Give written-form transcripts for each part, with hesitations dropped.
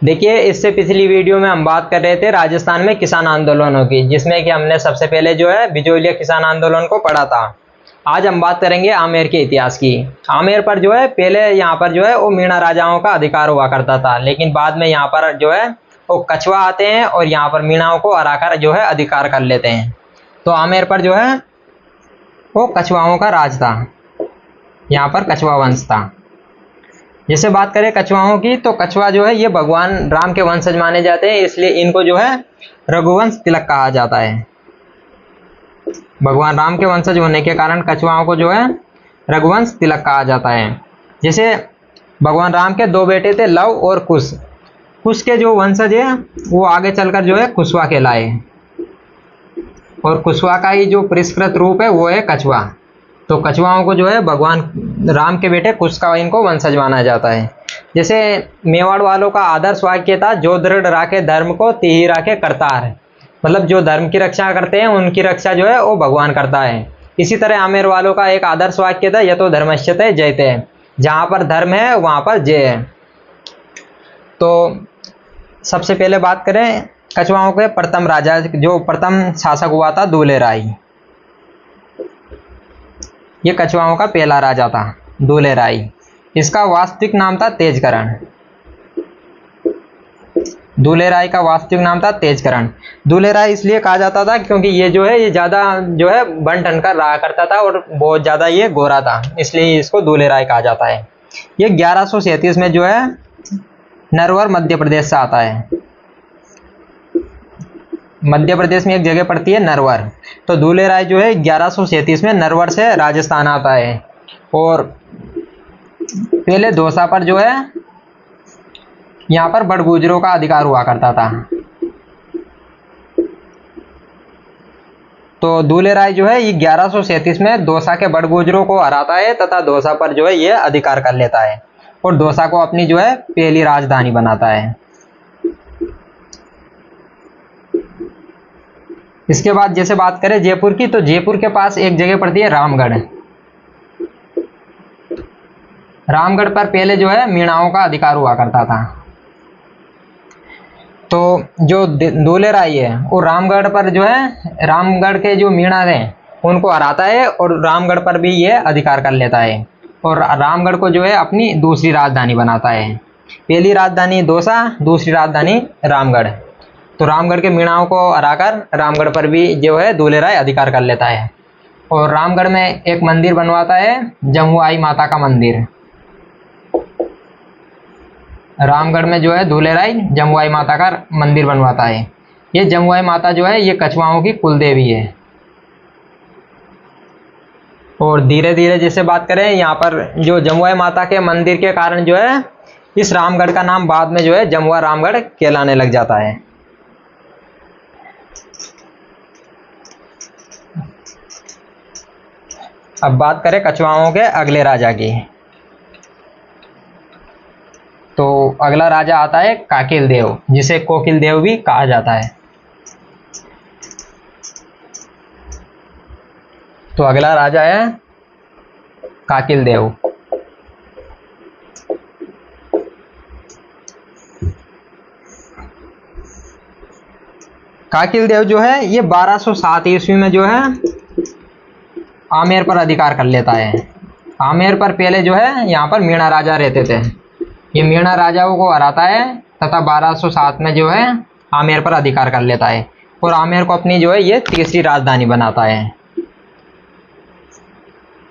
देखिए, इससे पिछली वीडियो में हम बात कर रहे थे राजस्थान में किसान आंदोलनों की, जिसमें कि हमने सबसे पहले जो है बिजोलिया किसान आंदोलन को पढ़ा था। आज हम बात करेंगे आमेर के इतिहास की। आमेर पर जो है पहले यहाँ पर जो है वो मीणा राजाओं का अधिकार हुआ करता था, लेकिन बाद में यहाँ पर जो है वो कछवा आते हैं और यहाँ पर मीणाओं को हराकर जो है अधिकार कर लेते हैं। तो आमेर पर जो है वो कछवाओं का राज था, यहाँ पर कछवा वंश था। जैसे बात करें कछवाओं की, तो कछवा जो है ये भगवान राम के वंशज माने जाते हैं, इसलिए इनको जो है रघुवंश तिलक कहा जाता है। भगवान राम के वंशज होने के कारण कछवाओं को जो है रघुवंश तिलक कहा जाता है। जैसे भगवान राम के दो बेटे थे, लव और कुश। कुश के जो वंशज है वो आगे चलकर जो है कुशवा कहलाए, और कुशवा का ही जो परिष्कृत रूप है वो है कछवा। तो कछुआओं को जो है भगवान राम के बेटे कुश का इनको वंशज माना जाता है। जैसे मेवाड़ वालों का आदर्श वाक्य था, जो दृढ़ राखे धर्म को तिहि राखे करतार। मतलब जो धर्म की रक्षा करते हैं उनकी रक्षा जो है वो भगवान करता है। इसी तरह आमेर वालों का एक आदर्श वाक्य था, यतो धर्मश्यते जयते। जहाँ पर धर्म है वहाँ पर जय है। तो सबसे पहले बात करें कछुआओं के प्रथम राजा, जो प्रथम शासक हुआ था दूलेराय। ये कछुआओं का पहला राजा था दूलेराय। इसका वास्तविक नाम था तेजकरण। दूलेराय का वास्तविक नाम था तेजकरण। दूलेराय इसलिए कहा जाता था क्योंकि ये जो है ये ज़्यादा जो है बन ठन कर रहा करता था और बहुत ज़्यादा ये गोरा था, इसलिए इसको दूलेराय कहा जाता है। ये 1137 में जो है नरवर मध्य प्रदेश से आता है। मध्य प्रदेश में एक जगह पड़ती है नरवर। तो दूलेराय जो है 1137 में नरवर से राजस्थान आता है। और पहले दौसा पर जो है यहाँ पर बड़गुजरों का अधिकार हुआ करता था। तो दूलेराय जो है ये 1137 में दौसा के बड़गुजरों को हराता है तथा दौसा पर जो है ये अधिकार कर लेता है और दौसा को अपनी जो है पहली राजधानी बनाता है। इसके बाद जैसे बात करें जयपुर की, तो जयपुर के पास एक जगह पड़ती है रामगढ़। रामगढ़ पर पहले जो है मीणाओं का अधिकार हुआ करता था। तो जो दूलेराय है वो रामगढ़ पर जो है रामगढ़ के जो मीणा हैं उनको हराता है और रामगढ़ पर भी ये अधिकार कर लेता है और रामगढ़ को जो है अपनी दूसरी राजधानी बनाता है। पहली राजधानी दौसा, दूसरी राजधानी रामगढ़। तो रामगढ़ के मीणाओं को हराकर रामगढ़ पर भी जो है दूलेराय अधिकार कर लेता है और रामगढ़ में एक मंदिर बनवाता है, जमुआई माता का मंदिर। रामगढ़ में जो है दूलेराय जमुआई माता का मंदिर बनवाता है। ये जमुआई माता जो है ये कछुआओं की कुलदेवी है। और धीरे धीरे जैसे बात करें यहाँ पर जो जमुआई माता के मंदिर के कारण जो है इस रामगढ़ का नाम बाद में जो है जमुआ रामगढ़ कहलाने लग जाता है। अब बात करें कछुआओं के अगले राजा की, तो अगला राजा आता है काकिल देव, जिसे कोकिल देव भी कहा जाता है। तो अगला राजा है काकिल देव। काकिल देव जो है ये 1207 ईस्वी में जो है आमेर पर अधिकार कर लेता है। आमेर पर पहले जो है यहाँ पर मीणा राजा रहते थे। ये मीणा राजाओं को हराता है तथा 1207 में जो है आमेर पर अधिकार कर लेता है और आमेर को अपनी जो है ये तीसरी राजधानी बनाता है।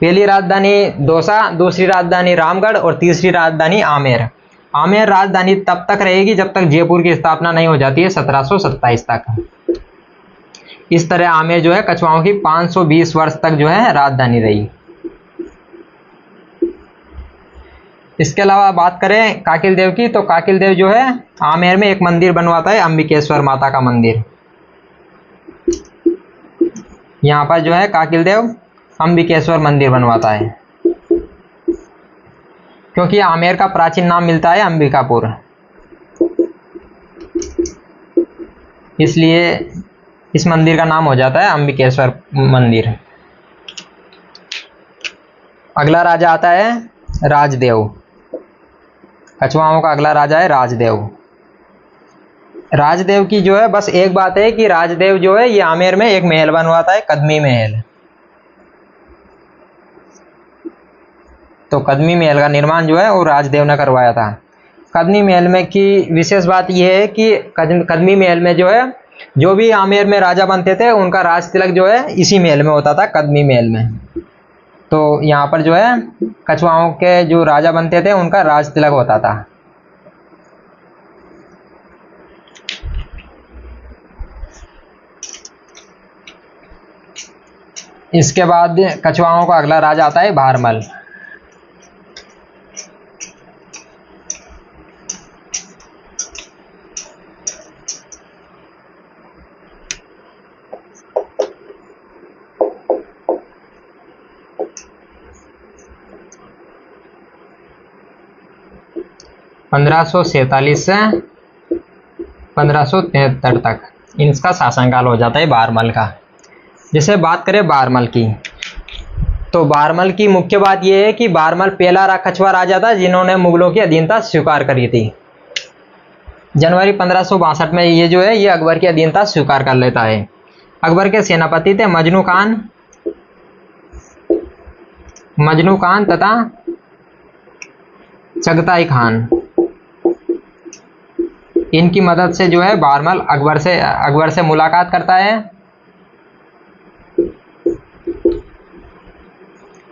पहली राजधानी दौसा, दूसरी राजधानी रामगढ़ और तीसरी राजधानी आमेर। आमेर राजधानी तब तक रहेगी जब तक जयपुर की स्थापना नहीं हो जाती है 1727 तक। इस तरह आमेर जो है कछुआओं की 520 वर्ष तक जो है राजधानी रही। इसके अलावा बात करें काकिल देव की, तो काकिल देव जो है आमेर में एक मंदिर बनवाता है, अंबिकेश्वर माता का मंदिर। यहाँ पर जो है काकिल देव अंबिकेश्वर मंदिर बनवाता है क्योंकि आमेर का प्राचीन नाम मिलता है अंबिकापुर, इसलिए इस मंदिर का नाम हो जाता है अंबिकेश्वर मंदिर। अगला राजा आता है राजदेव। कछुआओं का अगला राजा है राजदेव। राजदेव की जो है बस एक बात है कि राजदेव जो है ये आमेर में एक महल बनवाता है, कदमी महल। तो कदमी महल का निर्माण जो है वो राजदेव ने करवाया था। कदमी महल में की विशेष बात यह है कि कदमी महल में जो है जो भी आमेर में राजा बनते थे उनका राज तिलक जो है इसी महल में होता था, कदमी महल में। तो यहाँ पर जो है कछवाओं के जो राजा बनते थे उनका राज तिलक होता था। इसके बाद कछवाओं का अगला राजा आता है भारमल। पंद्रह सौ 47 से 1573 तक इनका शासनकाल हो जाता है भारमल का। जैसे बात करें भारमल की, तो भारमल की मुख्य बात यह है कि भारमल पहला कछवा राजा था जिन्होंने मुगलों की अधीनता स्वीकार करी थी। जनवरी 1562 में ये जो है ये अकबर की अधीनता स्वीकार कर लेता है। अकबर के सेनापति थे मजनू खान तथा चगताई खान। इनकी मदद से जो है भारमल अकबर से मुलाकात करता है।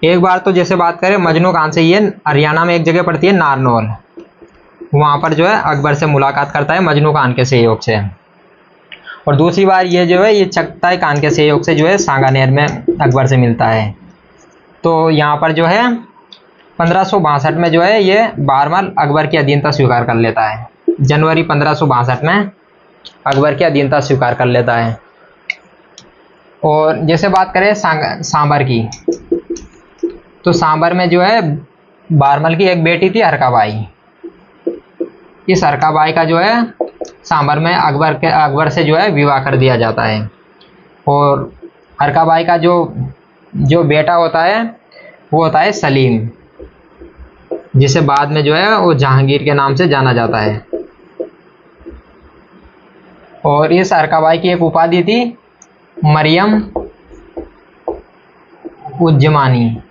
एक बार तो जैसे बात करें मजनू खान से, ये हरियाणा में एक जगह पड़ती है नारनौल, वहां पर जो है अकबर से मुलाकात करता है मजनू खान के सहयोग से। और दूसरी बार ये जो है ये चगताई खान के सहयोग से जो है सांगानेर में अकबर से मिलता है। तो यहाँ पर जो है 1562 में जो है ये भारमल अकबर की अधीनता स्वीकार कर लेता है। जनवरी 1562 में अकबर की अधीनता स्वीकार कर लेता है। और जैसे बात करें सांबर की, तो सांबर में जो है भारमल की एक बेटी थी हरकाबाई। इस हरकाबाई का जो है सांबर में अकबर से जो है विवाह कर दिया जाता है। और हरकाबाई का जो बेटा होता है वो होता है सलीम, जिसे बाद में जो है वो जहांगीर के नाम से जाना जाता है। और इस हरकाबाई की एक उपाधि थी मरियम उज्जमानी।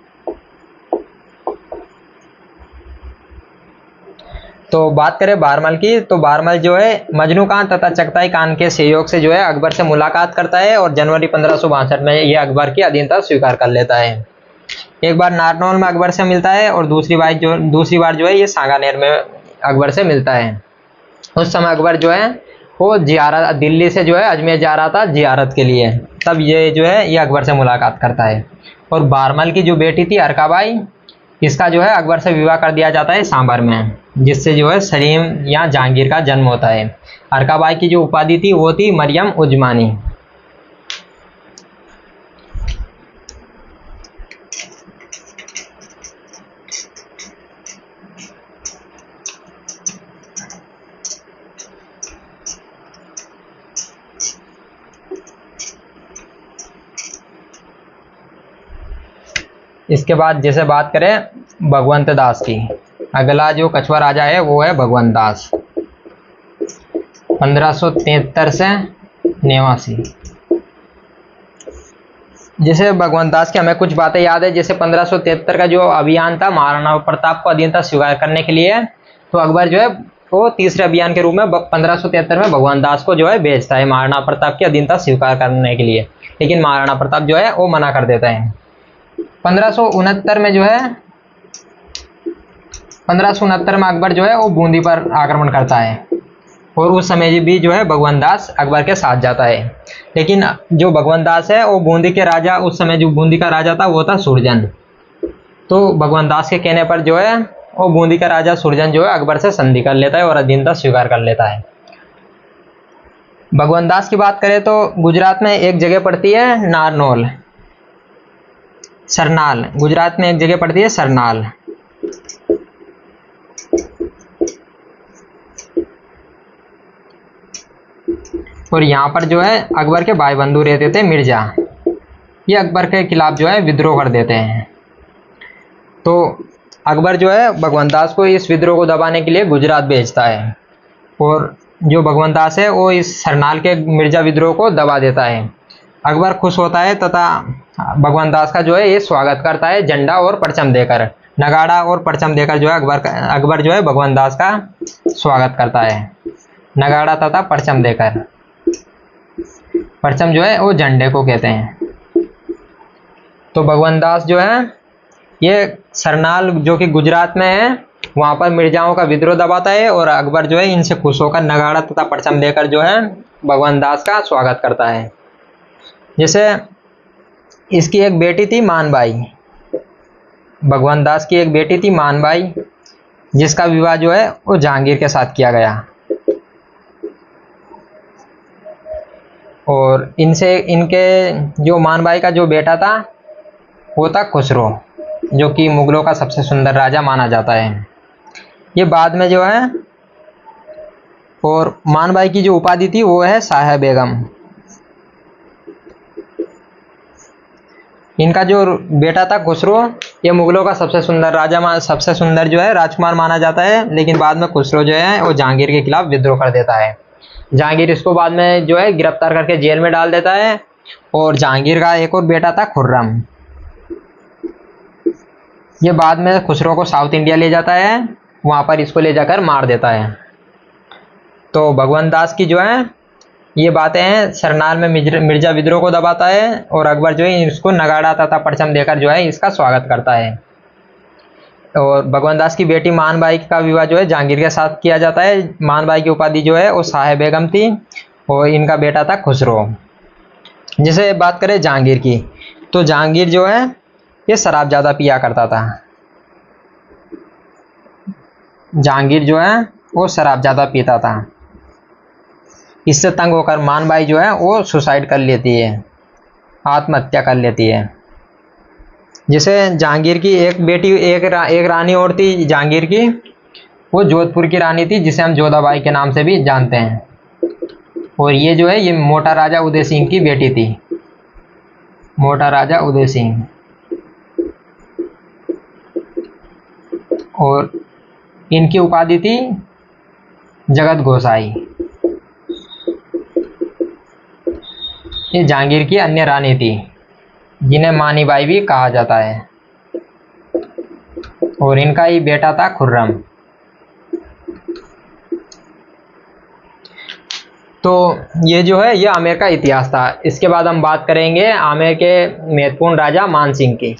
तो बात करें भारमल की, तो भारमल जो है मजनू खान तथा चगताई खान के सहयोग से जो है अकबर से मुलाकात करता है और जनवरी 1562 में यह अकबर की अधीनता स्वीकार कर लेता है। एक बार नारनौल में अकबर से मिलता है और दूसरी बार जो है ये सांगानेर में अकबर से मिलता है। उस समय अकबर जो है वो जियारत दिल्ली से जो है अजमेर जा रहा था जियारत के लिए, तब ये जो है ये अकबर से मुलाकात करता है। और भारमल की जो बेटी थी हरकाबाई, इसका जो है अकबर से विवाह कर दिया जाता है सांबर में, जिससे जो है सलीम या जहांगीर का जन्म होता है। हरकाबाई की जो उपाधि थी वो थी मरियम उज्जमानी। इसके बाद जैसे बात करें भगवंत दास की, अगला जो कछवा राजा है वो है भगवंत दास, 1573 से 89। जैसे भगवंत दास की हमें कुछ बातें याद है। जैसे 1573 का जो अभियान था महाराणा प्रताप को अधीनता स्वीकार करने के लिए, तो अकबर जो है वो तीसरे अभियान के रूप में 1573 में भगवंत दास को जो है भेजता है महाराणा प्रताप की अधीनता स्वीकार करने के लिए, लेकिन महाराणा प्रताप जो है वो मना कर देता है। 1569 में जो है 1569 में अकबर जो है वो बूंदी पर आक्रमण करता है और उस समय भी जो है भगवंत दास अकबर के साथ जाता है। लेकिन जो भगवंत दास है वो बूंदी के राजा, उस समय जो बूंदी का राजा था वो था सुरजन। तो भगवंत दास के कहने पर जो है वो बूंदी का राजा सुरजन जो है अकबर से संधि कर लेता है और अधीनता स्वीकार कर लेता है। भगवंत दास की बात करें तो गुजरात में एक जगह पड़ती है नारनौल, सरनाल, गुजरात में एक जगह पड़ती है सरनाल। और यहाँ पर जो है अकबर के भाई बंधु रहते थे मिर्जा, ये अकबर के खिलाफ जो है विद्रोह कर देते हैं। तो अकबर जो है भगवंत दास को इस विद्रोह को दबाने के लिए गुजरात भेजता है और जो भगवंत दास है वो इस सरनाल के मिर्जा विद्रोह को दबा देता है। अकबर खुश होता है तथा भगवंत दास का जो है ये स्वागत करता है झंडा और परचम देकर, नगाड़ा और परचम देकर जो है अकबर जो है भगवंत दास का स्वागत करता है, नगाड़ा तथा परचम देकर। परचम जो है वो झंडे को कहते हैं। तो भगवंत दास जो है ये सरनाल जो कि गुजरात में है वहाँ पर मिर्जाओं का विद्रोह दबाता है और अकबर जो है इनसे खुश होकर नगाड़ा तथा परचम देकर जो है भगवंत दास का स्वागत करता है। जैसे इसकी एक बेटी थी मानबाई, भगवंत दास की एक बेटी थी मानबाई, जिसका विवाह जो है वो जहांगीर के साथ किया गया। और इनके जो मानबाई का जो बेटा था वो था खुसरो, जो कि मुगलों का सबसे सुंदर राजा माना जाता है। ये बाद में जो है, और मानबाई की जो उपाधि थी वो है शाह बेगम। इनका जो बेटा था खुसरो ये मुगलों का सबसे सुंदर राजा, सबसे सुंदर जो है राजकुमार माना जाता है, लेकिन बाद में खुसरो जो है वो जहांगीर के खिलाफ विद्रोह कर देता है। जहांगीर इसको बाद में जो है गिरफ्तार करके जेल में डाल देता है। और जहांगीर का एक और बेटा था खुर्रम, ये बाद में खुसरो को साउथ इंडिया ले जाता है, वहाँ पर इसको ले जाकर मार देता है। तो भगवंत दास की जो है ये बातें हैं, सरनाल में मिर्जा विद्रोह को दबाता है और अकबर जो है इसको नगाड़ा तथा परचम देकर जो है इसका स्वागत करता है। और भगवंत दास की बेटी मानबाई का विवाह जो है जहांगीर के साथ किया जाता है। मानबाई की उपाधि जो है वो शाह बेगम थी और इनका बेटा था खुसरो। जैसे बात करें जहांगीर की, तो जहांगीर जो है ये शराब ज़्यादा पिया करता था। जहांगीर जो है वो शराब ज़्यादा पीता था। इससे तंग होकर मानबाई जो है वो सुसाइड कर लेती है, आत्महत्या कर लेती है। जैसे जहांगीर की एक बेटी एक रानी और थी जहांगीर की, वो जोधपुर की रानी थी जिसे हम जोधाबाई के नाम से भी जानते हैं। और ये जो है ये मोटा राजा उदय सिंह की बेटी थी, मोटा राजा उदय सिंह। और इनकी उपाधि थी जगत गोसाई। ये जहांगीर की अन्य रानी थी जिन्हें मानीबाई भी कहा जाता है। और इनका ही बेटा था खुर्रम। तो ये जो है ये आमेर का इतिहास था। इसके बाद हम बात करेंगे आमेर के महत्वपूर्ण राजा मानसिंह की।